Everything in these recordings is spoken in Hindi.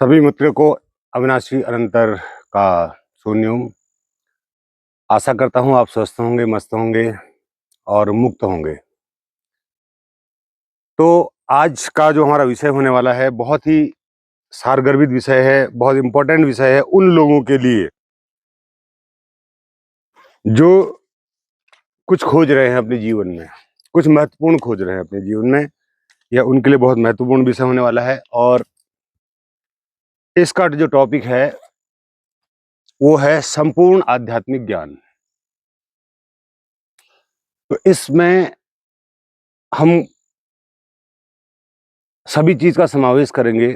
सभी मित्रों को अविनाशी अनंतर का शून्यम। आशा करता हूँ आप स्वस्थ होंगे, मस्त होंगे और मुक्त होंगे। तो आज का जो हमारा विषय होने वाला है बहुत ही सारगर्भित विषय है, बहुत इंपॉर्टेंट विषय है उन लोगों के लिए जो कुछ खोज रहे हैं अपने जीवन में, कुछ महत्वपूर्ण खोज रहे हैं अपने जीवन में। यह उनके लिए बहुत महत्वपूर्ण विषय होने वाला है और इसका जो टॉपिक है वो है संपूर्ण आध्यात्मिक ज्ञान। तो इसमें हम सभी चीज का समावेश करेंगे।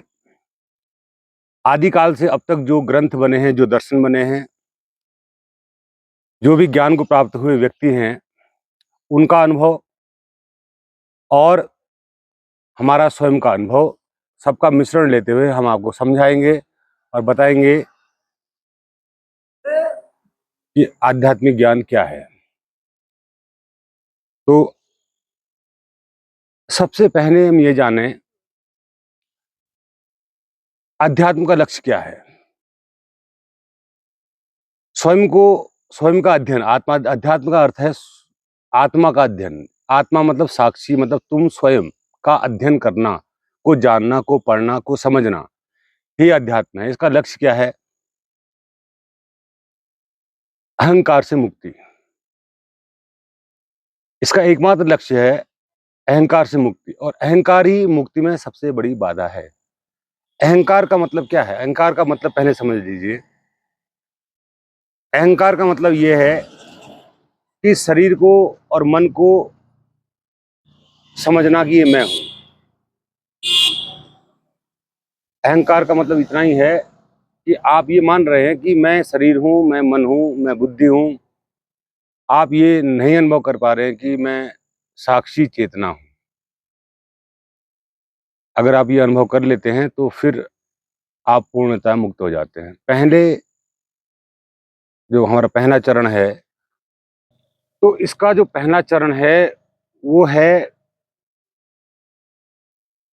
आदिकाल से अब तक जो ग्रंथ बने हैं, जो दर्शन बने हैं, जो भी ज्ञान को प्राप्त हुए व्यक्ति हैं, उनका अनुभव और हमारा स्वयं का अनुभव, सबका मिश्रण लेते हुए हम आपको समझाएंगे और बताएंगे कि आध्यात्मिक ज्ञान क्या है। तो सबसे पहले हम ये जानें अध्यात्म का लक्ष्य क्या है। स्वयं का अध्ययन, आत्मा, अध्यात्म का अर्थ है आत्मा का अध्ययन। आत्मा मतलब साक्षी, मतलब तुम स्वयं का अध्ययन करना, को जानना, को पढ़ना, को समझना, ये अध्यात्म है। इसका लक्ष्य क्या है? अहंकार से मुक्ति। इसका एकमात्र लक्ष्य है अहंकार से मुक्ति, और अहंकार ही मुक्ति में सबसे बड़ी बाधा है। अहंकार का मतलब क्या है? अहंकार का मतलब पहले समझ लीजिए। अहंकार का मतलब यह है कि शरीर को और मन को समझना कि ये मैं हूं। अहंकार का मतलब इतना ही है कि आप ये मान रहे हैं कि मैं शरीर हूं, मैं मन हूं, मैं बुद्धि हूं। आप ये नहीं अनुभव कर पा रहे हैं कि मैं साक्षी चेतना हूं। अगर आप ये अनुभव कर लेते हैं तो फिर आप पूर्णतः मुक्त हो जाते हैं। पहले जो हमारा पहला चरण है, तो इसका जो पहला चरण है वो है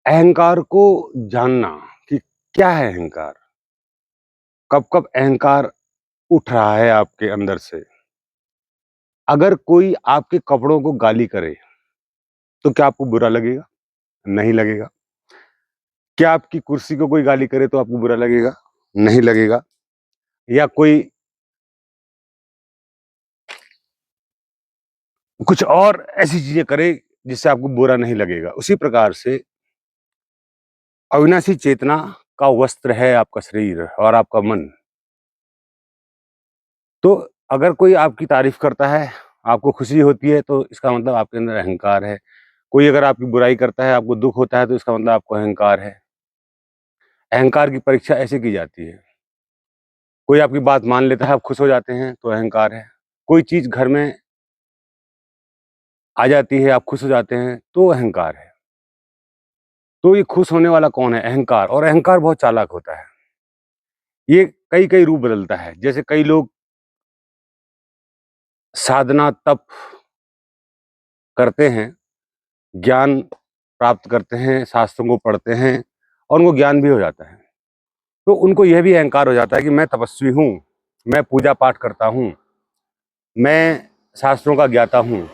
अहंकार को जानना कि क्या है अहंकार, कब कब अहंकार उठ रहा है आपके अंदर से। अगर कोई आपके कपड़ों को गाली करे तो क्या आपको बुरा लगेगा? नहीं लगेगा। क्या आपकी कुर्सी को कोई गाली करे तो आपको बुरा लगेगा? नहीं लगेगा। या कोई कुछ और ऐसी चीजें करे जिससे आपको बुरा नहीं लगेगा। उसी प्रकार से अविनाशी चेतना का वस्त्र है आपका शरीर और आपका मन। तो अगर कोई आपकी तारीफ करता है, आपको खुशी होती है, तो इसका मतलब आपके अंदर अहंकार है। कोई अगर आपकी बुराई करता है, आपको दुख होता है, तो इसका मतलब आपको अहंकार है। अहंकार की परीक्षा ऐसे की जाती है। कोई आपकी बात मान लेता है, आप खुश हो जाते हैं, तो अहंकार है। कोई चीज घर में आ जाती है, आप खुश हो जाते हैं, तो अहंकार है। तो ये खुश होने वाला कौन है? अहंकार। और अहंकार बहुत चालाक होता है। ये कई कई रूप बदलता है। जैसे कई लोग साधना तप करते हैं, ज्ञान प्राप्त करते हैं, शास्त्रों को पढ़ते हैं और उनको ज्ञान भी हो जाता है, तो उनको यह भी अहंकार हो जाता है कि मैं तपस्वी हूँ, मैं पूजा पाठ करता हूँ, मैं शास्त्रों का ज्ञाता हूँ।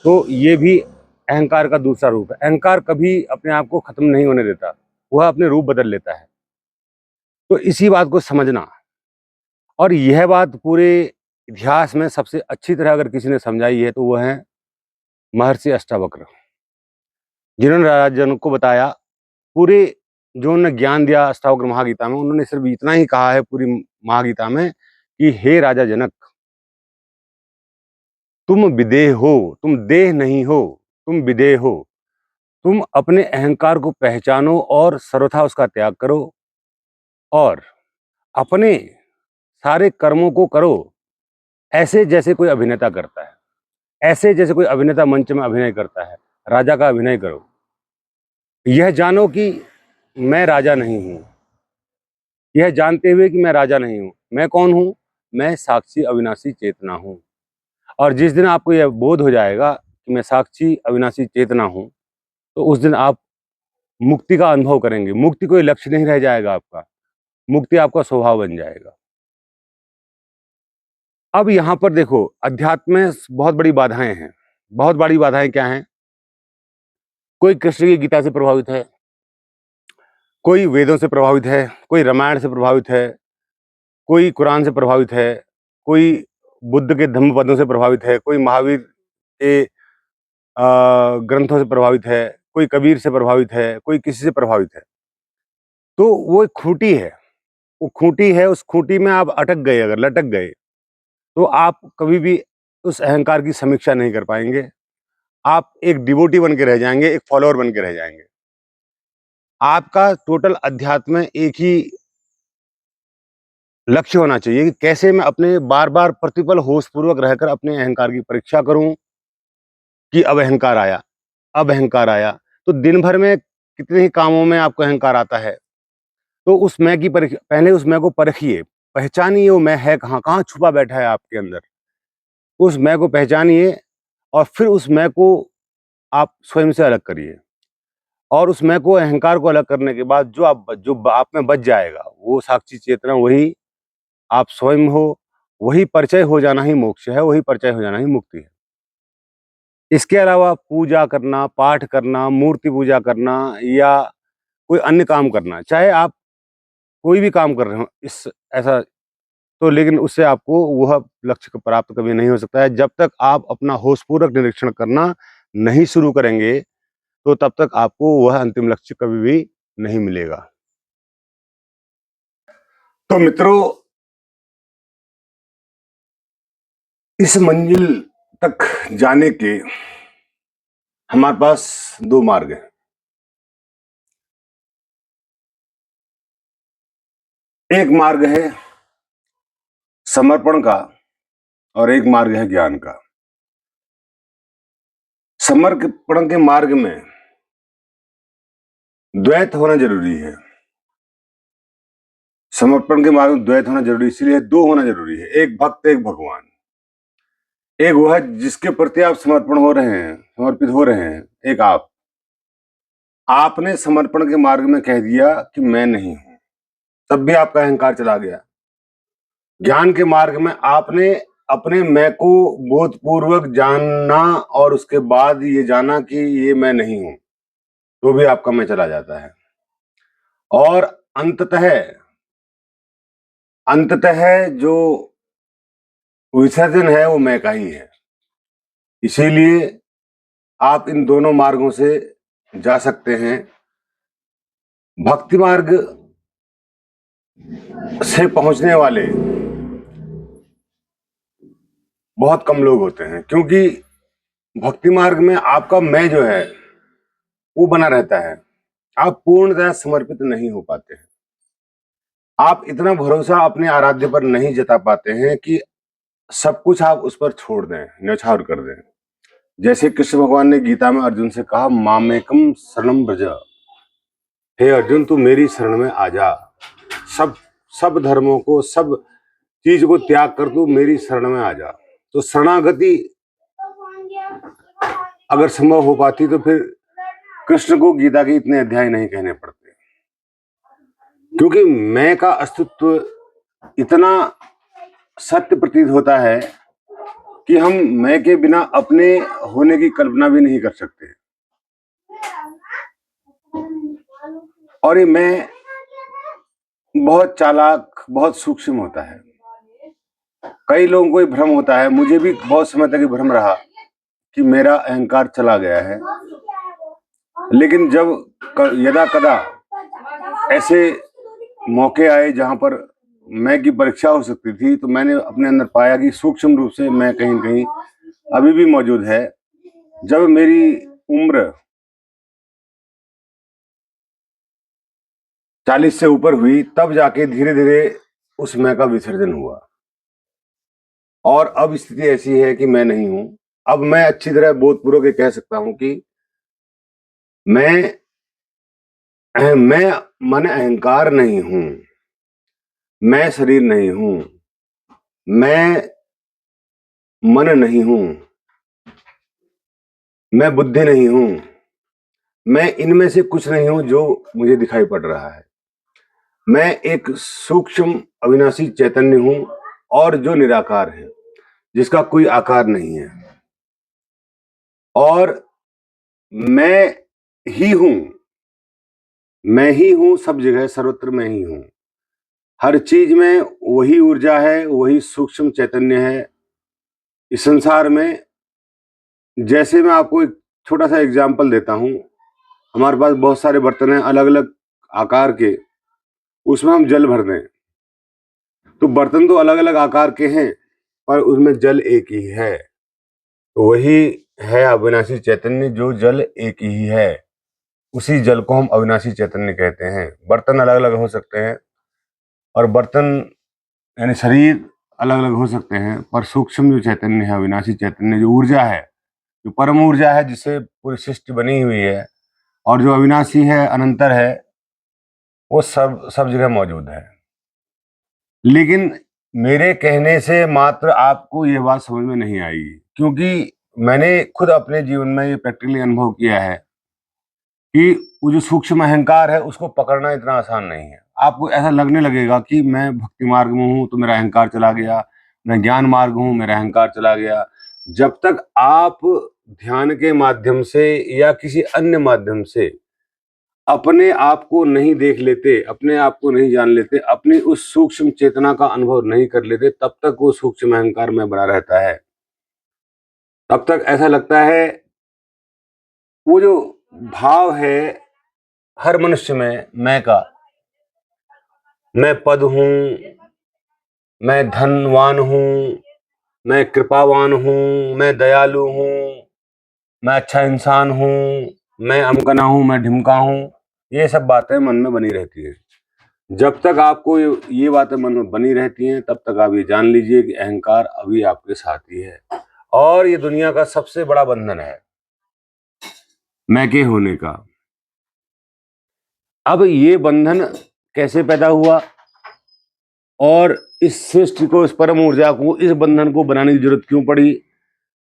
तो ये भी अहंकार का दूसरा रूप है। अहंकार कभी अपने आप को खत्म नहीं होने देता, वह अपने रूप बदल लेता है। तो इसी बात को समझना, और यह बात पूरे इतिहास में सबसे अच्छी तरह अगर किसी ने समझाई है तो वह है महर्षि अष्टावक्र, जिन्होंने राजन को बताया पूरे, जो उन्होंने ज्ञान दिया अष्टावक्र महागीता में। उन्होंने सिर्फ इतना ही कहा है पूरी महागीता में कि हे राजा जनक, तुम विदेह हो, तुम देह नहीं हो, तुम विदेह हो। तुम अपने अहंकार को पहचानो और सर्वथा उसका त्याग करो, और अपने सारे कर्मों को करो ऐसे जैसे कोई अभिनेता करता है, ऐसे जैसे कोई अभिनेता मंच में अभिनय करता है। राजा का अभिनय करो। यह जानो कि मैं राजा नहीं हूं, यह जानते हुए कि मैं राजा नहीं हूं। मैं कौन हूं? मैं साक्षी अविनाशी चेतना हूं। और जिस दिन आपको यह बोध हो जाएगा कि मैं साक्षी अविनाशी चेतना हूं, तो उस दिन आप मुक्ति का अनुभव करेंगे। मुक्ति कोई लक्ष्य नहीं रह जाएगा आपका, मुक्ति आपका स्वभाव बन जाएगा। अब यहाँ पर देखो, अध्यात्म में बहुत बड़ी बाधाएं हैं। बहुत बड़ी बाधाएं क्या हैं? कोई कृष्ण की गीता से प्रभावित है, कोई वेदों से प्रभावित है, कोई रामायण से प्रभावित है, कोई कुरान से प्रभावित है, कोई बुद्ध के धम्म पदों से प्रभावित है, कोई महावीर के ग्रंथों से प्रभावित है, कोई कबीर से प्रभावित है, कोई किसी से प्रभावित है। तो वो एक खूंटी है, वो खूंटी है, उस खूंटी में आप अटक गए, अगर लटक गए, तो आप कभी भी उस अहंकार की समीक्षा नहीं कर पाएंगे। आप एक डिवोटी बन के रह जाएंगे, एक फॉलोअर बन के रह जाएंगे। आपका टोटल अध्यात्म में एक ही लक्ष्य होना चाहिए कि कैसे मैं अपने बार-बार प्रतिपल होशपूर्वक रहकर अपने अहंकार की परीक्षा करूं कि अब अहंकार आया, अब अहंकार आया। तो दिन भर में कितने ही कामों में आपको अहंकार आता है। तो उस मैं की पहले उस मैं को परखिए, पहचानिए वो मैं है कहाँ, कहाँ छुपा बैठा है आपके अंदर। उस मैं को पहचानिए और फिर उस मैं को आप स्वयं से अलग करिए। और उस मैं को, अहंकार को अलग करने के बाद जो आप में बच जाएगा, वो साक्षी चेतना, वही आप स्वयं हो। वही परिचय हो जाना ही मोक्ष है, वही परिचय हो जाना ही मुक्ति है। इसके अलावा पूजा करना, पाठ करना, मूर्ति पूजा करना या कोई अन्य काम करना, चाहे आप कोई भी काम कर रहे हो इस ऐसा, तो लेकिन उससे आपको वह लक्ष्य को प्राप्त कभी नहीं हो सकता है। जब तक आप अपना होशपूर्वक निरीक्षण करना नहीं शुरू करेंगे, तो तब तक आपको वह अंतिम लक्ष्य कभी भी नहीं मिलेगा। तो मित्रों, इस मंजिल तक जाने के हमारे पास दो मार्ग हैं। एक मार्ग है समर्पण का और एक मार्ग है ज्ञान का। समर्पण के मार्ग में द्वैत होना जरूरी है। समर्पण के मार्ग में द्वैत होना जरूरी, इसलिए दो होना जरूरी है, एक भक्त एक भगवान। एक वह जिसके प्रति आप समर्पण हो रहे हैं, समर्पित हो रहे हैं, एक आपने समर्पण के मार्ग में कह दिया कि मैं नहीं हूं, तब भी आपका अहंकार चला गया। ज्ञान के मार्ग में आपने अपने मैं को बोधपूर्वक जानना और उसके बाद ये जाना कि ये मैं नहीं हूं, तो भी आपका मैं चला जाता है। और अंततः जो विसर्जन है वो मैं का ही है। इसीलिए आप इन दोनों मार्गों से जा सकते हैं। भक्ति मार्ग से पहुंचने वाले बहुत कम लोग होते हैं, क्योंकि भक्ति मार्ग में आपका मैं जो है वो बना रहता है। आप पूर्णतः समर्पित नहीं हो पाते हैं। आप इतना भरोसा अपने आराध्य पर नहीं जता पाते हैं कि सब कुछ आप उस पर छोड़ दें, न्यौछावर कर दें। जैसे कृष्ण भगवान ने गीता में अर्जुन से कहा, मामेकम शरणम व्रज, हे अर्जुन तू मेरी शरण में आ जा। सब धर्मों को, सब चीज को त्याग कर तू मेरी शरण में आ जा। तो शरणागति अगर संभव हो पाती तो फिर कृष्ण को गीता के इतने अध्याय नहीं कहने पड़ते, क्योंकि मैं का अस्तित्व इतना सत्य प्रतीत होता है कि हम मैं के बिना अपने होने की कल्पना भी नहीं कर सकते। और ये मैं बहुत चालाक, बहुत सूक्ष्म होता है। कई लोगों को भ्रम होता है, मुझे भी बहुत समय तक भ्रम रहा कि मेरा अहंकार चला गया है। लेकिन जब यदा कदा ऐसे मौके आए जहां पर मैं की परीक्षा हो सकती थी, तो मैंने अपने अंदर पाया कि सूक्ष्म रूप से मैं कहीं कहीं अभी भी मौजूद है। जब मेरी उम्र 40 से ऊपर हुई, तब जाके धीरे धीरे उस मैं का विसर्जन हुआ। और अब स्थिति ऐसी है कि मैं नहीं हूं। अब मैं अच्छी तरह बोधपूर्वक कह सकता हूं कि मैं माने अहंकार नहीं हूं, मैं शरीर नहीं हूं, मैं मन नहीं हूं, मैं बुद्धि नहीं हूं, मैं इनमें से कुछ नहीं हूं जो मुझे दिखाई पड़ रहा है। मैं एक सूक्ष्म अविनाशी चैतन्य हूं और जो निराकार है, जिसका कोई आकार नहीं है। और मैं ही हूं, मैं ही हूं, सब जगह सर्वत्र मैं ही हूं। हर चीज में वही ऊर्जा है, वही सूक्ष्म चैतन्य है इस संसार में। जैसे मैं आपको एक छोटा सा एग्जाम्पल देता हूं। हमारे पास बहुत सारे बर्तन हैं अलग अलग आकार के, उसमें हम जल भर दें तो बर्तन तो अलग अलग आकार के हैं, पर उसमें जल एक ही है। तो वही है अविनाशी चैतन्य, जो जल एक ही है। उसी जल को हम अविनाशी चैतन्य कहते हैं। बर्तन अलग अलग हो सकते हैं, और बर्तन यानी शरीर अलग अलग हो सकते हैं, पर सूक्ष्म जो चैतन्य है, अविनाशी चैतन्य, जो ऊर्जा है, जो परम ऊर्जा है, जिससे पूरी सृष्टि बनी हुई है, और जो अविनाशी है, अनंतर है, वो सब सब जगह मौजूद है। लेकिन मेरे कहने से मात्र आपको ये बात समझ में नहीं आएगी, क्योंकि मैंने खुद अपने जीवन में ये प्रैक्टिकली अनुभव किया है कि वो जो सूक्ष्म अहंकार है, उसको पकड़ना इतना आसान नहीं है। आपको ऐसा लगने लगेगा कि मैं भक्ति मार्ग में हूँ तो मेरा अहंकार चला गया, मैं ज्ञान मार्ग हूँ मेरा अहंकार चला गया। जब तक आप ध्यान के माध्यम से या किसी अन्य माध्यम से अपने आप को नहीं देख लेते, अपने आप को नहीं जान लेते, अपनी उस सूक्ष्म चेतना का अनुभव नहीं कर लेते, तब तक वो सूक्ष्म अहंकार में बना रहता है। तब तक ऐसा लगता है, वो जो भाव है हर मनुष्य में मैं का, मैं पद हूं, मैं धनवान हूं, मैं कृपावान हूं, मैं दयालु हूं, मैं अच्छा इंसान हूं, मैं अमकना हूं, मैं ढिमका हूं। ये सब बातें मन में बनी रहती हैं। जब तक आपको ये बातें मन में बनी रहती हैं, तब तक आप ये जान लीजिए कि अहंकार अभी आपके साथ ही है, और ये दुनिया का सबसे बड़ा बंधन है, मैं के होने का। अब ये बंधन कैसे पैदा हुआ, और इस सृष्टि को, इस परम ऊर्जा को, इस बंधन को बनाने की जरूरत क्यों पड़ी,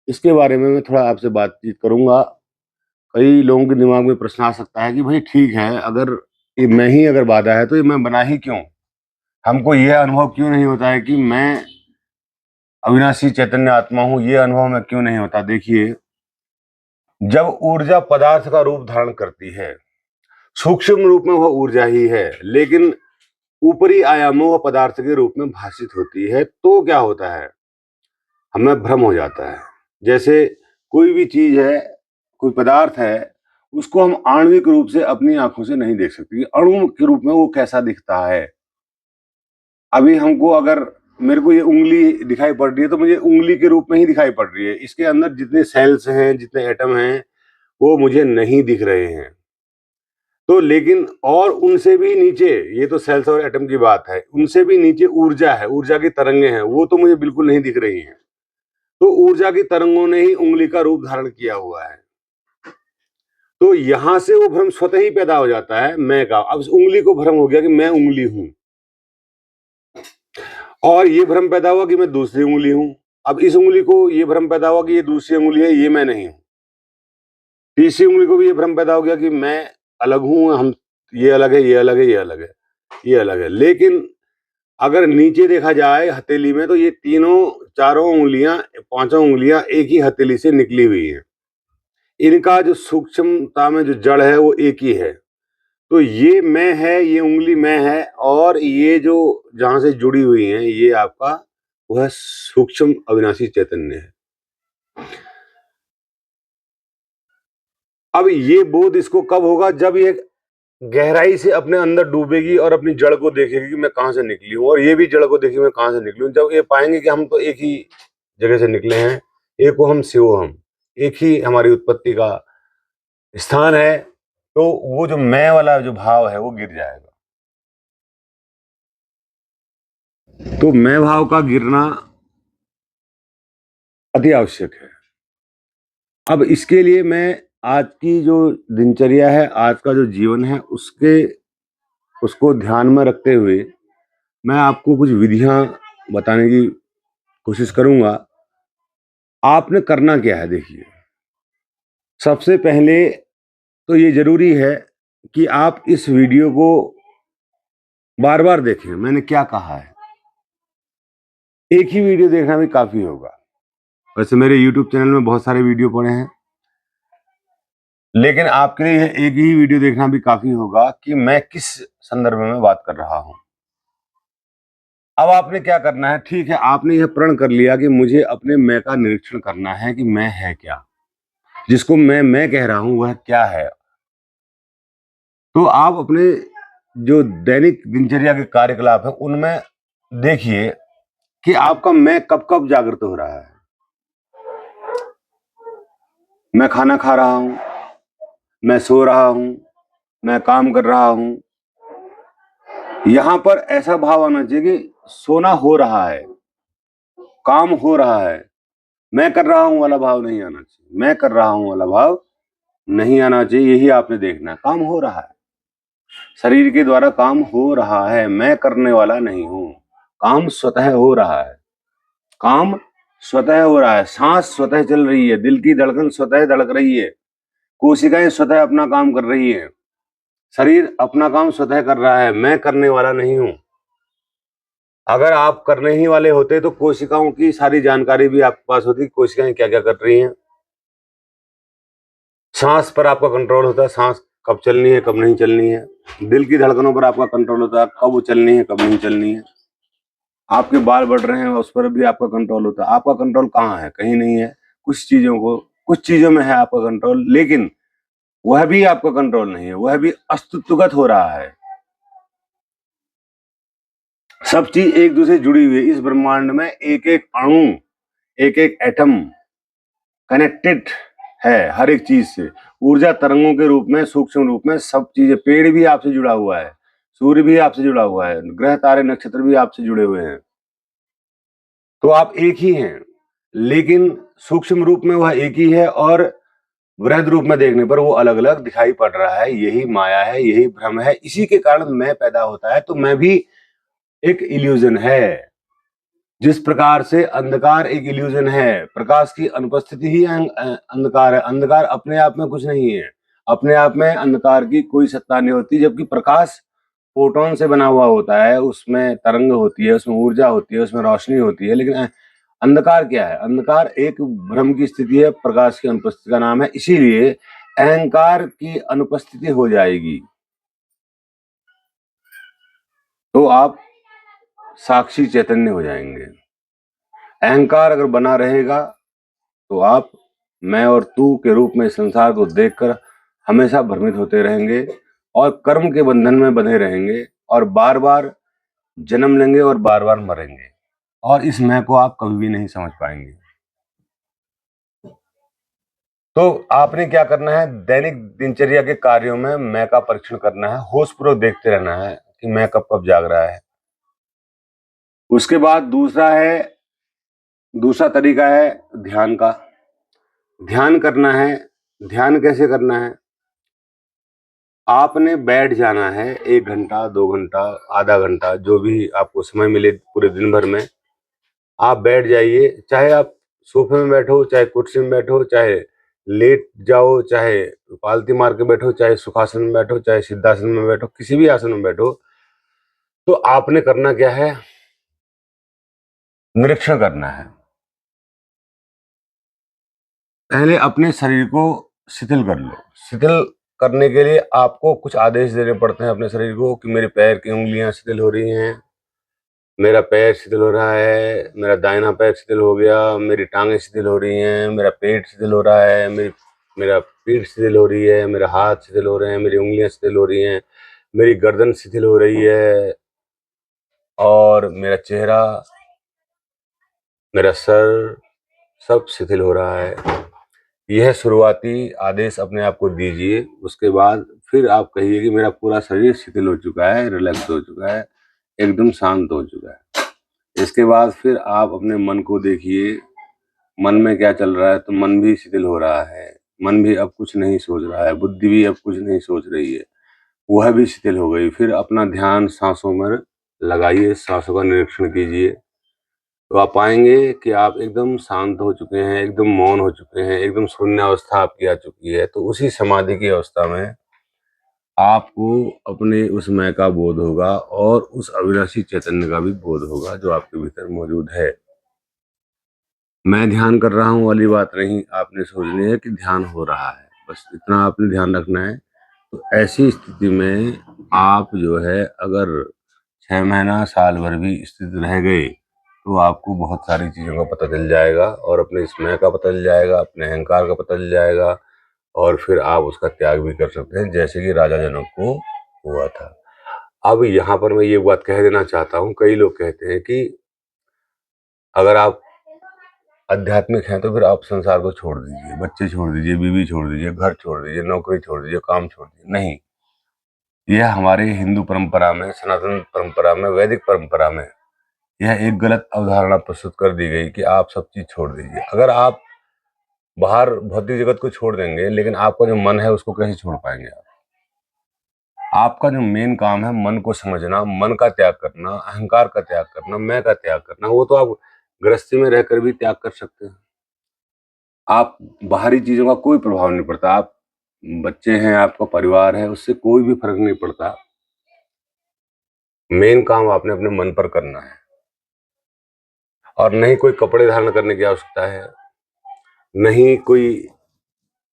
इसके बारे में मैं थोड़ा आपसे बातचीत करूंगा। कई लोगों के दिमाग में प्रश्न आ सकता है कि भाई ठीक है, अगर ये मैं ही अगर बाधा है तो ये मैं बना ही क्यों, हमको यह अनुभव क्यों नहीं होता है कि मैं अविनाशी चैतन्य आत्मा हूं, ये अनुभव में क्यों नहीं होता। देखिए, जब ऊर्जा पदार्थ का रूप धारण करती है, सूक्ष्म रूप में वह ऊर्जा ही है, लेकिन ऊपरी आयामों व पदार्थ के रूप में भाषित होती है, तो क्या होता है, हमें भ्रम हो जाता है। जैसे कोई भी चीज है, कोई पदार्थ है, उसको हम आणविक रूप से अपनी आंखों से नहीं देख सकते कि अणु के रूप में वो कैसा दिखता है। अभी हमको अगर मेरे को ये उंगली दिखाई पड़ रही है, तो मुझे उंगली के रूप में ही दिखाई पड़ रही है। इसके अंदर जितने सेल्स हैं, जितने एटम हैं, वो मुझे नहीं दिख रहे हैं। तो लेकिन और उनसे भी नीचे, ये तो सेल्स और एटम की बात है, उनसे भी नीचे ऊर्जा है, ऊर्जा की तरंगे हैं, वो तो मुझे बिल्कुल नहीं दिख रही हैं। तो ऊर्जा की तरंगों ने ही उंगली का रूप धारण किया हुआ है। तो यहां से वो भ्रम स्वतः ही पैदा हो जाता है मैं का। अब इस उंगली को भ्रम हो गया कि मैं उंगली हूं, और ये भ्रम पैदा हुआ कि मैं दूसरी उंगली हूं। अब इस उंगली को ये भ्रम पैदा हुआ कि ये दूसरी उंगली है, ये मैं नहीं हूं। तीसरी उंगली को भी ये भ्रम पैदा हो गया कि मैं अलग हूं, हम, ये अलग है, ये अलग है, ये अलग है, ये अलग है। लेकिन अगर नीचे देखा जाए हथेली में, तो ये तीनों, चारों उंगलियां, पांचों उंगलियां एक ही हथेली से निकली हुई हैं। इनका जो सूक्ष्मता में जो जड़ है वो एक ही है। तो ये मैं है, ये उंगली मैं है, और ये जो जहां से जुड़ी हुई है, ये आपका वह सूक्ष्म अविनाशी चैतन्य है। अब ये बोध इसको कब होगा, जब ये गहराई से अपने अंदर डूबेगी और अपनी जड़ को देखेगी कि मैं कहां से निकली हूं, और ये भी जड़ को देखेगी मैं कहां से निकली हूं। जब ये पाएंगे कि हम तो एक ही जगह से निकले हैं, एको हम शिवो हम, एक ही हमारी उत्पत्ति का स्थान है, तो वो जो मैं वाला जो भाव है वो गिर जाएगा। तो मैं भाव का गिरना अति आवश्यक है। अब इसके लिए मैं आज की जो दिनचर्या है, आज का जो जीवन है, उसको ध्यान में रखते हुए मैं आपको कुछ विधियां बताने की कोशिश करूंगा। आपने करना क्या है, देखिए, सबसे पहले तो ये ज़रूरी है कि आप इस वीडियो को बार-बार देखें। मैंने क्या कहा है? एक ही वीडियो देखना भी काफ़ी होगा। वैसे मेरे यूट्यूब चैनल में बहुत सारे वीडियो पड़े हैं, लेकिन आपके लिए एक ही वीडियो देखना भी काफ़ी होगा कि मैं किस संदर्भ में बात कर रहा हूँ। अब आपने क्या करना है, ठीक है, आपने यह प्रण कर लिया कि मुझे अपने मैं का निरीक्षण करना है कि मैं है क्या? जिसको मैं कह रहा हूँ वह क्या है? तो आप अपने जो दैनिक दिनचर्या के कार्यकलाप हैं, उनमें देखिए कि आपका मैं कब-कब जागृत हो रहा है। मैं खाना खा रहा हूँ, मैं सो रहा हूँ, मैं काम कर रहा हूँ। यहाँ पर ऐसा भाव आना चाहिए कि सोना हो रहा है, काम हो रहा है, मैं कर रहा हूँ वाला भाव नहीं आना चाहिए। मैं कर रहा हूँ वाला भाव नहीं आना चाहिए, यही आपने देखना है। काम हो रहा है, शरीर के द्वारा काम हो रहा है, मैं करने वाला नहीं हूँ। काम स्वतः हो रहा है, काम स्वतः हो रहा है, सांस स्वतः चल रही है, दिल की धड़कन स्वतः धड़क रही है, कोशिकाएं स्वतः अपना काम कर रही हैं, शरीर अपना काम स्वतः कर रहा है, मैं करने वाला नहीं हूँ। अगर आप करने ही वाले होते तो कोशिकाओं की सारी जानकारी भी आपके पास होती, कोशिकाएं क्या क्या कर रही हैं। सांस पर आपका कंट्रोल होता है, सांस कब चलनी है कब नहीं चलनी है। दिल की धड़कनों पर आपका कंट्रोल होता है, कब वो चलनी है कब नहीं चलनी है। आपके बाल बढ़ रहे हैं उस पर भी आपका कंट्रोल होता है। आपका कंट्रोल कहाँ है? कहीं नहीं है। कुछ चीजों में है आपका कंट्रोल, लेकिन वह भी आपका कंट्रोल नहीं है, वह भी अस्तित्वगत हो रहा है। सब चीज एक दूसरे से जुड़ी हुई है। इस ब्रह्मांड में एक एक अणु, एक एक एटम कनेक्टेड है हर एक चीज से। ऊर्जा तरंगों के रूप में, सूक्ष्म रूप में सब चीजें, पेड़ भी आपसे जुड़ा हुआ है, सूर्य भी आपसे जुड़ा हुआ है, ग्रह तारे नक्षत्र भी आपसे जुड़े हुए हैं। तो आप एक ही हैं, लेकिन सूक्ष्म रूप में वह एक ही है और वृहद रूप में देखने पर वो अलग अलग दिखाई पड़ रहा है। यही माया है, यही भ्रम है। इसी के कारण मैं पैदा होता है। तो मैं भी एक इल्यूजन है। जिस प्रकार से अंधकार एक इल्यूजन है, प्रकाश की अनुपस्थिति ही अंधकार है। अंधकार अपने आप में कुछ नहीं है, अपने आप में अंधकार की कोई सत्ता नहीं होती। जबकि प्रकाश फोटोन से बना हुआ होता है, उसमें तरंग होती है, उसमें ऊर्जा होती है, उसमें रोशनी होती है। लेकिन अंधकार क्या है? अंधकार एक भ्रम की स्थिति है, प्रकाश की अनुपस्थिति का नाम है। इसीलिए अहंकार की अनुपस्थिति हो जाएगी तो आप साक्षी चैतन्य हो जाएंगे। अहंकार अगर बना रहेगा तो आप मैं और तू के रूप में संसार को देखकर हमेशा भ्रमित होते रहेंगे और कर्म के बंधन में बंधे रहेंगे और बार बार जन्म लेंगे और बार बार मरेंगे, और इस मैं को आप कभी भी नहीं समझ पाएंगे। तो आपने क्या करना है? दैनिक दिनचर्या के कार्यों में मैं का परीक्षण करना है, होशपूर्वक देखते रहना है कि मैं कब कब जाग रहा है। उसके बाद दूसरा तरीका है ध्यान का। ध्यान करना है। ध्यान कैसे करना है? आपने बैठ जाना है 1 घंटा, 2 घंटा, आधा घंटा, जो भी आपको समय मिले पूरे दिन भर में, आप बैठ जाइए। चाहे आप सोफे में बैठो, चाहे कुर्सी में बैठो, चाहे लेट जाओ, चाहे पालती मार के बैठो, चाहे सुखासन में बैठो, चाहे सिद्धासन में बैठो, किसी भी आसन में बैठो। तो आपने करना क्या है? निरीक्षण करना है। पहले अपने शरीर को शिथिल कर लो। शिथिल करने के लिए आपको कुछ आदेश देने पड़ते हैं अपने शरीर को कि मेरे पैर की उंगलियां शिथिल हो रही हैं, मेरा पैर शिथिल हो रहा है, मेरा दाहिना पैर शिथिल हो गया, मेरी टांगें शिथिल हो रही हैं, मेरा पेट शिथिल हो रहा है, मेरा पीठ शिथिल हो रही है, मेरे हाथ शिथिल हो रहे हैं, मेरी उंगलियां शिथिल हो रही हैं, मेरी गर्दन शिथिल हो रही है, और मेरा चेहरा, मेरा सर सब शिथिल हो रहा है। यह शुरुआती आदेश अपने आप को दीजिए। उसके बाद फिर आप कहिए कि मेरा पूरा शरीर शिथिल हो चुका है, रिलैक्स हो चुका है, एकदम शांत हो चुका है। इसके बाद फिर आप अपने मन को देखिए, मन में क्या चल रहा है। तो मन भी शिथिल हो रहा है, मन भी अब कुछ नहीं सोच रहा है, बुद्धि भी अब कुछ नहीं सोच रही है, वह भी शिथिल हो गई। फिर अपना ध्यान सांसों में लगाइए, सांसों का निरीक्षण कीजिए। तो आप पाएँगे कि आप एकदम शांत हो चुके हैं, एकदम मौन हो चुके हैं, एकदम शून्यावस्था आपकी आ चुकी है। तो उसी समाधि की अवस्था में आपको अपने उस मैं का बोध होगा और उस अविनाशी चैतन्य का भी बोध होगा जो आपके भीतर मौजूद है। मैं ध्यान कर रहा हूँ वाली बात नहीं आपने सोचनी है कि ध्यान हो रहा है, बस इतना आपने ध्यान रखना है। तो ऐसी स्थिति में आप जो है अगर 6 महीना, साल भर भी स्थित रह गए, तो आपको बहुत सारी चीज़ों का पता चल जाएगा और अपने इस मैं का पता चल जाएगा, अपने अहंकार का पता चल जाएगा और फिर आप उसका त्याग भी कर सकते हैं, जैसे कि राजा जनक को हुआ था। अब यहाँ पर मैं ये बात कह देना चाहता हूँ, कई लोग कहते हैं कि अगर आप आध्यात्मिक हैं तो फिर आप संसार को छोड़ दीजिए, बच्चे छोड़ दीजिए, बीवी छोड़ दीजिए, घर छोड़ दीजिए, नौकरी छोड़ दीजिए, काम छोड़ दीजिए। नहीं, यह हमारे हिंदू परंपरा में, सनातन परंपरा में, वैदिक परंपरा में यह एक गलत अवधारणा प्रस्तुत कर दी गई कि आप सब चीज छोड़ दीजिए। अगर आप बाहर भौतिक जगत को छोड़ देंगे, लेकिन आपका जो मन है उसको कैसे छोड़ पाएंगे आप? आपका जो मेन काम है मन को समझना, मन का त्याग करना, अहंकार का त्याग करना, मैं का त्याग करना, वो तो आप गृहस्थी में रहकर भी त्याग कर सकते हैं। आप बाहरी चीजों का कोई प्रभाव नहीं पड़ता। आप बच्चे हैं, आपका परिवार है, उससे कोई भी फर्क नहीं पड़ता। मेन काम आपने अपने मन पर करना है और नहीं कोई कपड़े धारण करने की आवश्यकता है, नहीं कोई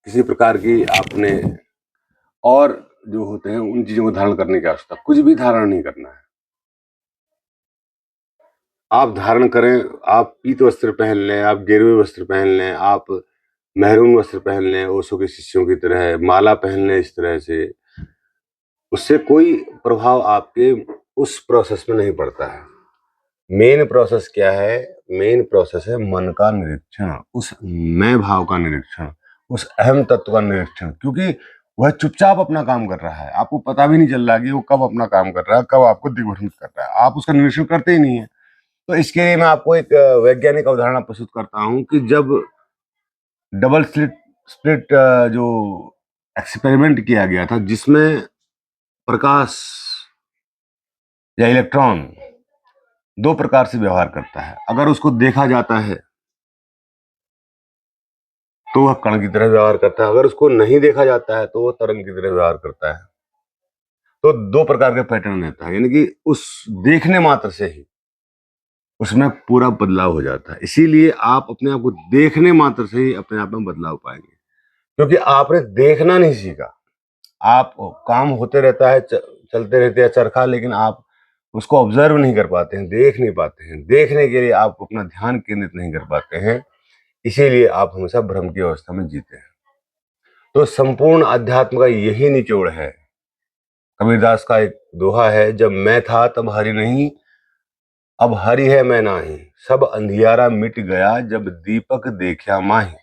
किसी प्रकार की आपने और जो होते हैं उन चीजों को धारण करने की आवश्यकता, कुछ भी धारण नहीं करना है। आप धारण करें, आप पीत वस्त्र पहन लें, आप गेरुए वस्त्र पहन लें, आप मेहरून वस्त्र पहन लें, ओशो के शिष्यों की तरह माला पहन लें, इस तरह से उससे कोई प्रभाव आपके उस प्रोसेस में नहीं पड़ता है। मेन प्रोसेस क्या है? मेन प्रोसेस है मन का निरीक्षण, उस मैं भाव का निरीक्षण, उस अहम तत्व का निरीक्षण, क्योंकि वह चुपचाप अपना काम कर रहा है, आपको पता भी नहीं चल रहा कि वो कब अपना काम कर रहा है, कब आपको दिग्भ्रमित कर रहा है, आप उसका निरीक्षण करते ही नहीं है। तो इसके लिए मैं आपको एक वैज्ञानिक अवधारणा प्रस्तुत करता हूँ कि जब डबल स्लिट स्प्लिट जो एक्सपेरिमेंट किया गया था, जिसमें प्रकाश या इलेक्ट्रॉन दो प्रकार से व्यवहार करता है। अगर उसको देखा जाता है तो वह कण की तरह व्यवहार करता है, अगर उसको नहीं देखा जाता है तो वह तरंग की तरह व्यवहार करता है। तो दो प्रकार के पैटर्न रहता है, यानी कि उस देखने मात्र से ही उसमें पूरा बदलाव हो जाता है। इसीलिए आप अपने आप को देखने मात्र से ही अपने आप में बदलाव पाएंगे, क्योंकि आपने देखना नहीं सीखा। आप काम होते रहता है, चलते रहते हैं चरखा, लेकिन आप उसको ऑब्जर्व नहीं कर पाते हैं, देख नहीं पाते हैं। देखने के लिए आप अपना ध्यान केंद्रित नहीं कर पाते हैं, इसीलिए आप हमेशा भ्रम की अवस्था में जीते हैं। तो संपूर्ण अध्यात्म का यही निचोड़ है। कबीरदास का एक दोहा है, जब मैं था तब हरि नहीं, अब हरि है मैं नाही, सब अंधियारा मिट गया जब दीपक देखा माही।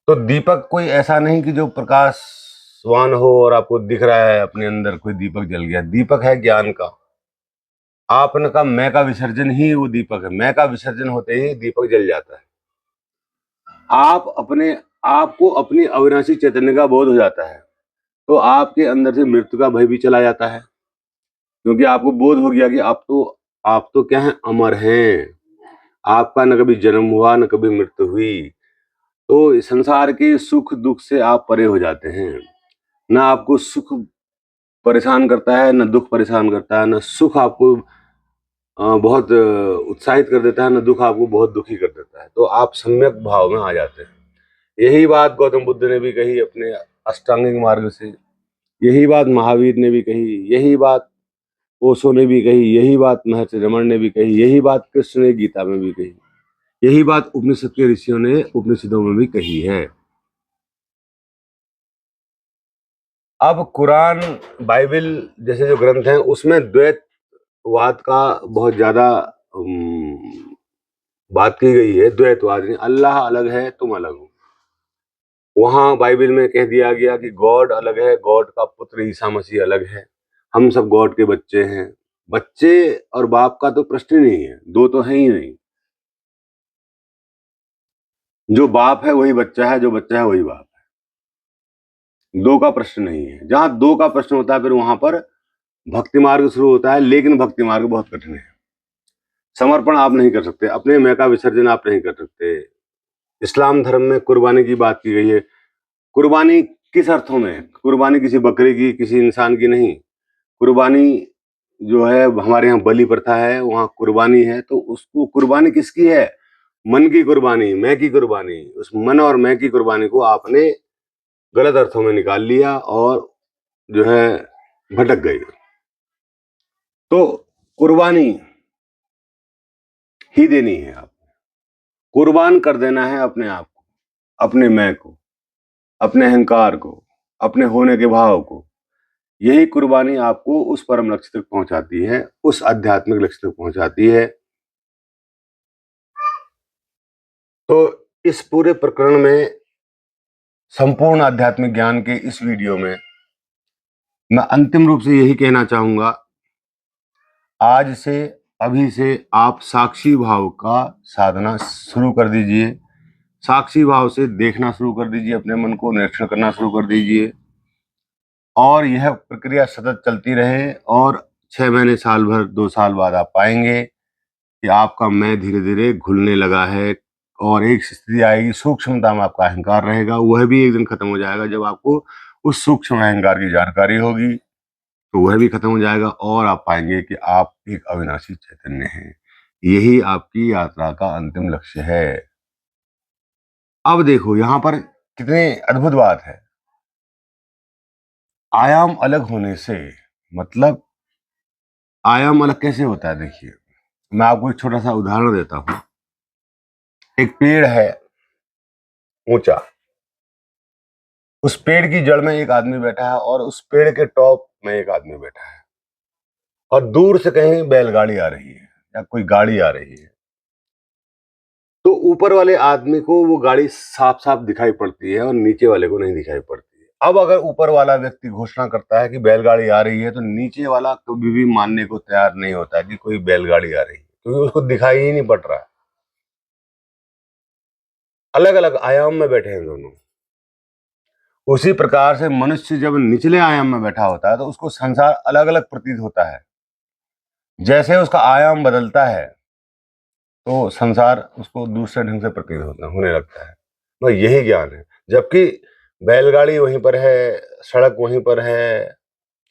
तो दीपक कोई ऐसा नहीं कि जो प्रकाशवान हो और आपको दिख रहा है अपने अंदर कोई दीपक जल गया। दीपक है ज्ञान का। आपने कहा मैं का विसर्जन ही वो दीपक है। मैं का विसर्जन होते ही दीपक जल जाता है। आप अपने आपको अपनी अविनाशी चैतन्य का बोध हो जाता है, तो आपके अंदर से मृत्यु का भय भी चला जाता है, क्योंकि आपको बोध हो गया कि आप तो क्या है, अमर हैं। आपका न कभी जन्म हुआ न कभी मृत्यु हुई। तो संसार के सुख दुख से आप परे हो जाते हैं। ना आपको सुख परेशान करता है, न दुख परेशान करता है, न सुख आपको बहुत उत्साहित कर देता है, न दुख आपको बहुत दुखी कर देता है। तो आप सम्यक भाव में आ जाते हैं। यही बात गौतम बुद्ध ने भी कही अपने अष्टांगिक मार्ग से, यही बात महावीर ने भी कही, यही बात ओशो ने भी कही, यही बात महर्षि रमण ने भी कही, यही बात कृष्ण ने गीता में भी कही, यही बात उपनिषद के ऋषियों ने उपनिषदों में भी कही है। अब कुरान, बाइबल जैसे जो ग्रंथ हैं उसमें द्वैतवाद का बहुत ज्यादा बात की गई है। द्वैतवाद नहीं, अल्लाह अलग है तुम अलग हो। वहां बाइबल में कह दिया गया कि गॉड अलग है, गॉड का पुत्र ईसा मसीह अलग है, हम सब गॉड के बच्चे हैं। बच्चे और बाप का तो प्रश्न ही नहीं है, दो तो है ही नहीं। जो बाप है वही बच्चा है, जो बच्चा है वही बाप है। दो का प्रश्न नहीं है। जहां दो का प्रश्न होता है फिर वहां पर भक्ति मार्ग शुरू होता है, लेकिन भक्ति मार्ग बहुत कठिन है। समर्पण आप नहीं कर सकते, अपने मैं का विसर्जन आप नहीं कर सकते। इस्लाम धर्म में कुर्बानी की बात की गई है। कुर्बानी किस अर्थों में? कुर्बानी किसी बकरे की, किसी इंसान की नहीं। कुर्बानी जो है हमारे यहाँ बलि प्रथा है, वहाँ कुर्बानी है, तो उसको कुर्बानी किसकी है? मन की कुर्बानी, मैं की कुर्बानी। उस मन और मैं की कुर्बानी को आपने गलत अर्थों में निकाल लिया और जो है भटक गई। तो कुर्बानी ही देनी है, आप कुर्बान कर देना है अपने आप को, अपने मैं को, अपने अहंकार को, अपने होने के भाव को। यही कुर्बानी आपको उस परम लक्ष्य तक पहुंचाती है, उस आध्यात्मिक लक्ष्य तक पहुंचाती है। तो इस पूरे प्रकरण में, संपूर्ण आध्यात्मिक ज्ञान के इस वीडियो में मैं अंतिम रूप से यही कहना चाहूंगा, आज से, अभी से आप साक्षी भाव का साधना शुरू कर दीजिए। साक्षी भाव से देखना शुरू कर दीजिए, अपने मन को निरीक्षण करना शुरू कर दीजिए, और यह प्रक्रिया सतत चलती रहे। और 6 महीने, साल भर, 2 साल बाद आप पाएंगे कि आपका मैं धीरे धीरे घुलने लगा है, और एक स्थिति आएगी, सूक्ष्मता में आपका अहंकार रहेगा, वह भी एक दिन खत्म हो जाएगा। जब आपको उस सूक्ष्म अहंकार की जानकारी होगी तो वह भी खत्म हो जाएगा, और आप पाएंगे कि आप एक अविनाशी चैतन्य हैं। यही आपकी यात्रा का अंतिम लक्ष्य है। अब देखो यहां पर कितने अद्भुत बात है। आयाम अलग होने से मतलब, आयाम अलग कैसे होता है? देखिए, मैं आपको एक छोटा सा उदाहरण देता हूं। एक पेड़ है ऊंचा, उस पेड़ की जड़ में एक आदमी बैठा है, और उस पेड़ के टॉप में एक आदमी बैठा है, और दूर से कहीं बैलगाड़ी आ रही है या कोई गाड़ी आ रही है। तो ऊपर वाले आदमी को वो गाड़ी साफ साफ दिखाई पड़ती है, और नीचे वाले को नहीं दिखाई पड़ती है। अब अगर ऊपर वाला व्यक्ति घोषणा करता है कि बैलगाड़ी आ रही है, तो नीचे वाला कभी भी मानने को तैयार नहीं होता है कि कोई बैलगाड़ी आ रही है, क्योंकि उसको दिखाई ही नहीं पड़ रहा है। अलग अलग आयाम में बैठे हैं दोनों। उसी प्रकार से मनुष्य जब निचले आयाम में बैठा होता है, तो उसको संसार अलग अलग प्रतीत होता है। जैसे उसका आयाम बदलता है, तो संसार उसको दूसरे ढंग से प्रतीत होने लगता है। तो यही ज्ञान है। जबकि बैलगाड़ी वहीं पर है, सड़क वहीं पर है,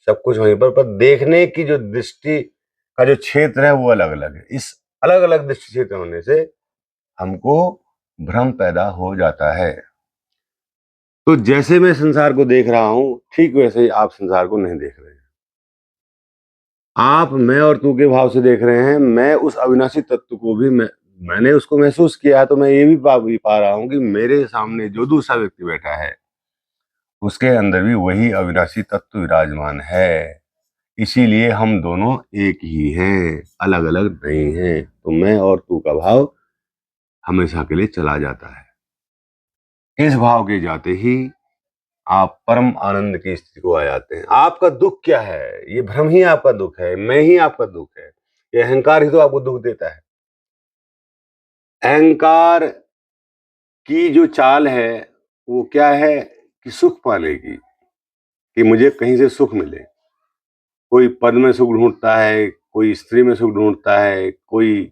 सब कुछ वहीं पर देखने की जो दृष्टि का जो क्षेत्र है वो अलग अलग है। इस अलग अलग दृष्टि क्षेत्र होने से हमको भ्रम पैदा हो जाता है। तो जैसे मैं संसार को देख रहा हूं, ठीक वैसे ही आप संसार को नहीं देख रहे हैं। आप मैं और तू के भाव से देख रहे हैं। मैं उस अविनाशी तत्व को भी मैंने उसको महसूस किया है, तो मैं ये भी पा रहा हूं कि मेरे सामने जो दूसरा व्यक्ति बैठा है, उसके अंदर भी वही अविनाशी तत्व विराजमान है। इसीलिए हम दोनों एक ही हैं, अलग अलग नहीं हैं। तो मैं और तू का भाव हमेशा के लिए चला जाता है। इस भाव के जाते ही आप परम आनंद की स्थिति को आ जाते हैं। आपका दुख क्या है? ये भ्रम ही आपका दुख है, मैं ही आपका दुख है। ये अहंकार ही तो आपको दुख देता है। अहंकार की जो चाल है वो क्या है? कि सुख पाने की, कि मुझे कहीं से सुख मिले। कोई पद में सुख ढूंढता है, कोई स्त्री में सुख ढूंढता है, कोई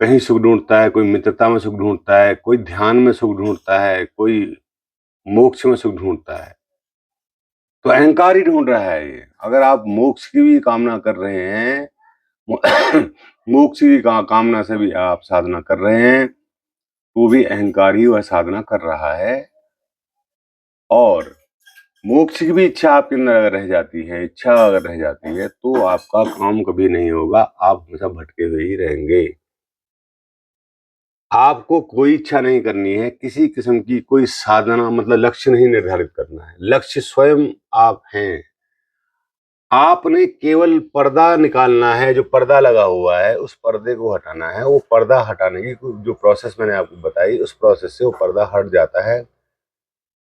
कहीं सुख ढूंढता है, कोई मित्रता में सुख ढूंढता है, कोई ध्यान में सुख ढूंढता है, कोई मोक्ष में सुख ढूंढता है। तो अहंकार ही ढूंढ रहा है ये। अगर आप मोक्ष की भी कामना कर रहे हैं, मोक्ष की कामना से भी आप साधना कर रहे हैं, तो भी अहंकार ही वह साधना कर रहा है। और मोक्ष की भी इच्छा आपके अंदर अगर रह जाती है, इच्छा अगर रह जाती है, तो आपका काम कभी नहीं होगा। आप हमेशा भटके हुए ही रहेंगे। आपको कोई इच्छा नहीं करनी है, किसी किस्म की कोई साधना, मतलब लक्ष्य नहीं निर्धारित करना है। लक्ष्य स्वयं आप हैं। आपने केवल पर्दा निकालना है। जो पर्दा लगा हुआ है, उस पर्दे को हटाना है। वो पर्दा हटाने की जो प्रोसेस मैंने आपको बताई, उस प्रोसेस से वो पर्दा हट जाता है,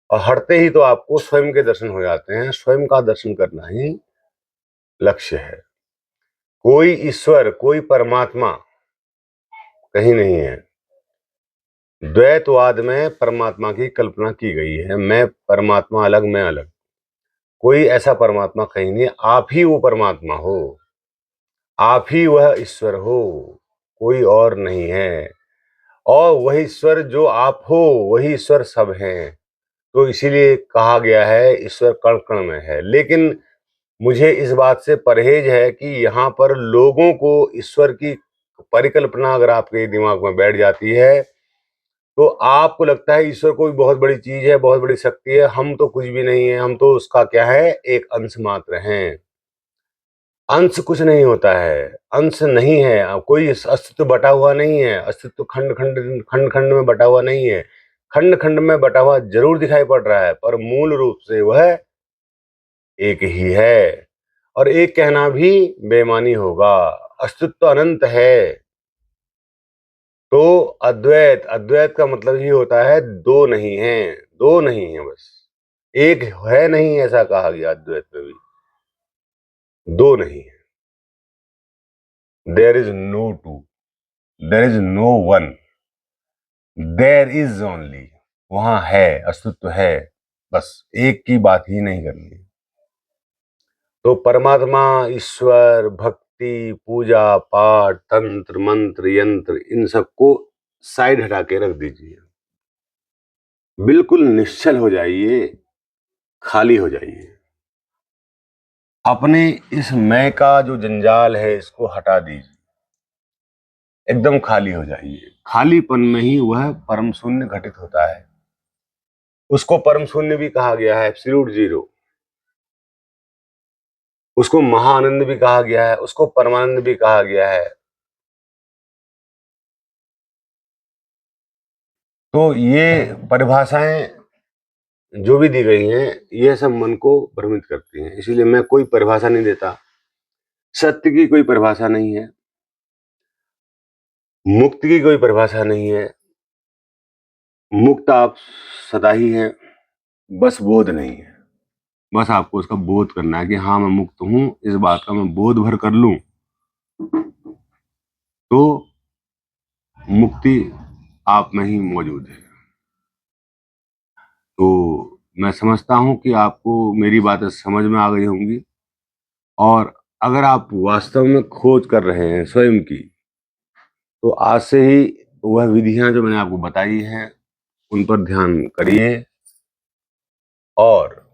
और हटते ही तो आपको स्वयं के दर्शन हो जाते हैं। स्वयं का दर्शन करना ही लक्ष्य है। कोई ईश्वर, कोई परमात्मा कहीं नहीं है। द्वैतवाद में परमात्मा की कल्पना की गई है। मैं परमात्मा अलग, मैं अलग। कोई ऐसा परमात्मा कहीं नहीं है। आप ही वो परमात्मा हो, आप ही वह ईश्वर हो। कोई और नहीं है, और वही ईश्वर जो आप हो वही ईश्वर सब हैं। तो इसीलिए कहा गया है ईश्वर कण कण में है। लेकिन मुझे इस बात से परहेज है कि यहाँ पर लोगों को ईश्वर की परिकल्पना अगर आपके दिमाग में बैठ जाती है तो आपको लगता है ईश्वर कोई बहुत बड़ी चीज है, बहुत बड़ी शक्ति है, हम तो कुछ भी नहीं है, हम तो उसका क्या है, एक अंश मात्र हैं। अंश कुछ नहीं होता है, अंश नहीं है, कोई अस्तित्व बटा हुआ नहीं है, अस्तित्व खंड खंड खंड खंड में बटा हुआ नहीं है। खंड खंड में बटा हुआ जरूर दिखाई पड़ रहा है, पर मूल रूप से वह एक ही है। और एक कहना भी बेईमानी होगा। अस्तित्व अनंत है। तो अद्वैत, अद्वैत का मतलब ही होता है दो नहीं है, दो नहीं है, बस एक है, नहीं ऐसा कहा गया अद्वैत में भी, दो नहीं है। There is no two, there is no one, there is only, वहां है, अस्तित्व है, बस एक की बात ही नहीं करनी है। तो परमात्मा, ईश्वर, भक्ति, पूजा पाठ, तंत्र मंत्र यंत्र, इन सबको साइड हटा के रख दीजिए। बिल्कुल निश्चल हो जाइए, खाली हो जाइए। अपने इस मैं का जो जंजाल है इसको हटा दीजिए, एकदम खाली हो जाइए। खालीपन में ही वह परम शून्य घटित होता है। उसको परम शून्य भी कहा गया है, एब्सोल्यूट जीरो। उसको महाआनंद भी कहा गया है, उसको परमानंद भी कहा गया है। तो ये परिभाषाएं जो भी दी गई हैं ये सब मन को भ्रमित करती हैं, इसीलिए मैं कोई परिभाषा नहीं देता। सत्य की कोई परिभाषा नहीं है, मुक्ति की कोई परिभाषा नहीं है। मुक्त आप सदा ही हैं, बस बोध नहीं है। बस आपको उसका बोध करना है कि हाँ मैं मुक्त हूं, इस बात का मैं बोध भर कर लूं तो मुक्ति आप में ही मौजूद है। तो मैं समझता हूं कि आपको मेरी बातें समझ में आ गई होंगी, और अगर आप वास्तव में खोज कर रहे हैं स्वयं की, तो आज से ही वह विधियां जो मैंने आपको बताई हैं उन पर ध्यान करिए। और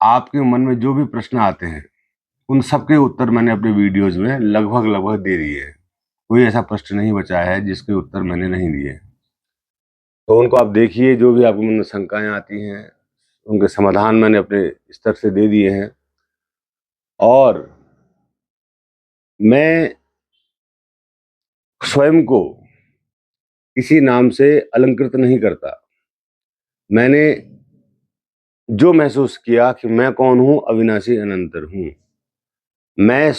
आपके मन में जो भी प्रश्न आते हैं उन सबके उत्तर मैंने अपने वीडियोज में लगभग लगभग दे दिए हैं। कोई ऐसा प्रश्न नहीं बचा है जिसके उत्तर मैंने नहीं दिए। तो उनको आप देखिए, जो भी आपके मन में शंकाएं आती हैं उनके समाधान मैंने अपने स्तर से दे दिए हैं। और मैं स्वयं को किसी नाम से अलंकृत नहीं करता। मैंने जो महसूस किया कि मैं कौन हूं, अविनाशी अनंतर हूं। मैं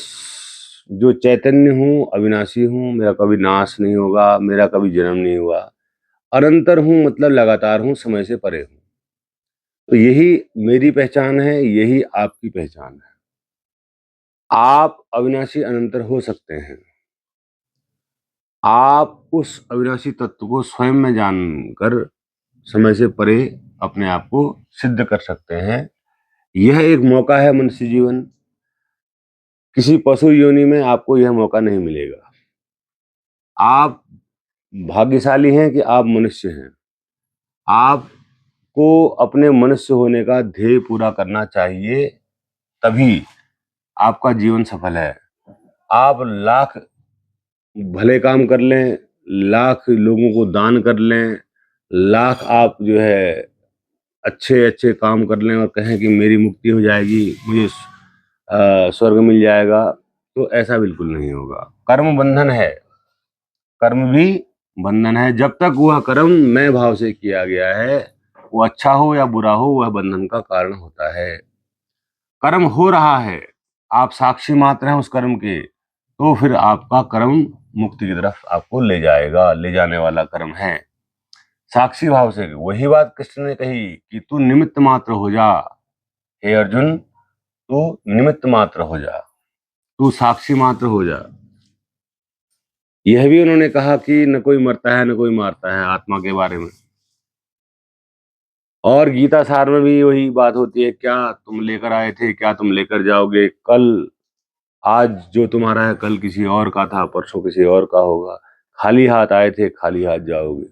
जो चैतन्य हूं, अविनाशी हूं, मेरा कभी नाश नहीं होगा, मेरा कभी जन्म नहीं हुआ। अनंतर हूं मतलब लगातार हूं, समय से परे हूं। तो यही मेरी पहचान है, यही आपकी पहचान है। आप अविनाशी अनंतर हो सकते हैं। आप उस अविनाशी तत्व को स्वयं में जानकर समय से परे अपने आप को सिद्ध कर सकते हैं। यह एक मौका है मनुष्य जीवन। किसी पशु योनि में आपको यह मौका नहीं मिलेगा। आप भाग्यशाली हैं कि आप मनुष्य हैं। आपको अपने मनुष्य होने का ध्येय पूरा करना चाहिए, तभी आपका जीवन सफल है। आप लाख भले काम कर लें, लाख लोगों को दान कर लें, लाख आप जो है अच्छे अच्छे काम कर लें और कहें कि मेरी मुक्ति हो जाएगी, मुझे स्वर्ग मिल जाएगा, तो ऐसा बिल्कुल नहीं होगा। कर्म बंधन है, कर्म भी बंधन है। जब तक वह कर्म मैं भाव से किया गया है, वो अच्छा हो या बुरा हो, वह बंधन का कारण होता है। कर्म हो रहा है, आप साक्षी मात्र हैं उस कर्म के, तो फिर आपका कर्म मुक्ति की तरफ आपको ले जाएगा, ले जाने वाला कर्म है। साक्षी भाव से, वही बात कृष्ण ने कही कि तू निमित्त मात्र हो जा, हे अर्जुन, तू निमित्त मात्र हो जा, तू साक्षी मात्र हो जा। यह भी उन्होंने कहा कि न कोई मरता है न कोई मारता है, आत्मा के बारे में। और गीता सार में भी वही बात होती है, क्या तुम लेकर आए थे, क्या तुम लेकर जाओगे, कल आज जो तुम्हारा है कल किसी और का था, परसों किसी और का होगा। खाली हाथ आए थे, खाली हाथ जाओगे।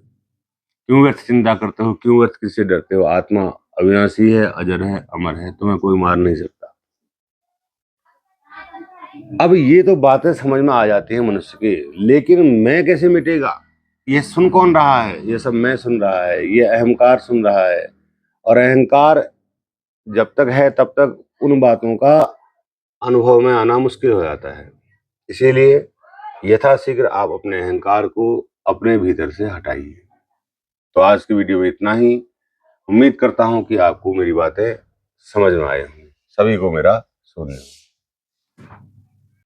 क्यों व्यर्थ चिंता करते हो, क्यों व्यर्थ किससे डरते हो? आत्मा अविनाशी है, अजर है, अमर है, तुम्हें कोई मार नहीं सकता। अब ये तो बातें समझ में आ जाती हैं मनुष्य की, लेकिन मैं कैसे मिटेगा? ये सुन कौन रहा है? ये सब मैं सुन रहा है, ये अहंकार सुन रहा है। और अहंकार जब तक है तब तक उन बातों का अनुभव में आना मुश्किल हो जाता है। इसीलिए यथाशीघ्र आप अपने अहंकार को अपने भीतर से हटाइए। तो आज की वीडियो में इतना ही। उम्मीद करता हूं कि आपको मेरी बातें समझ में आए होंगी। सभी को मेरा शुभ।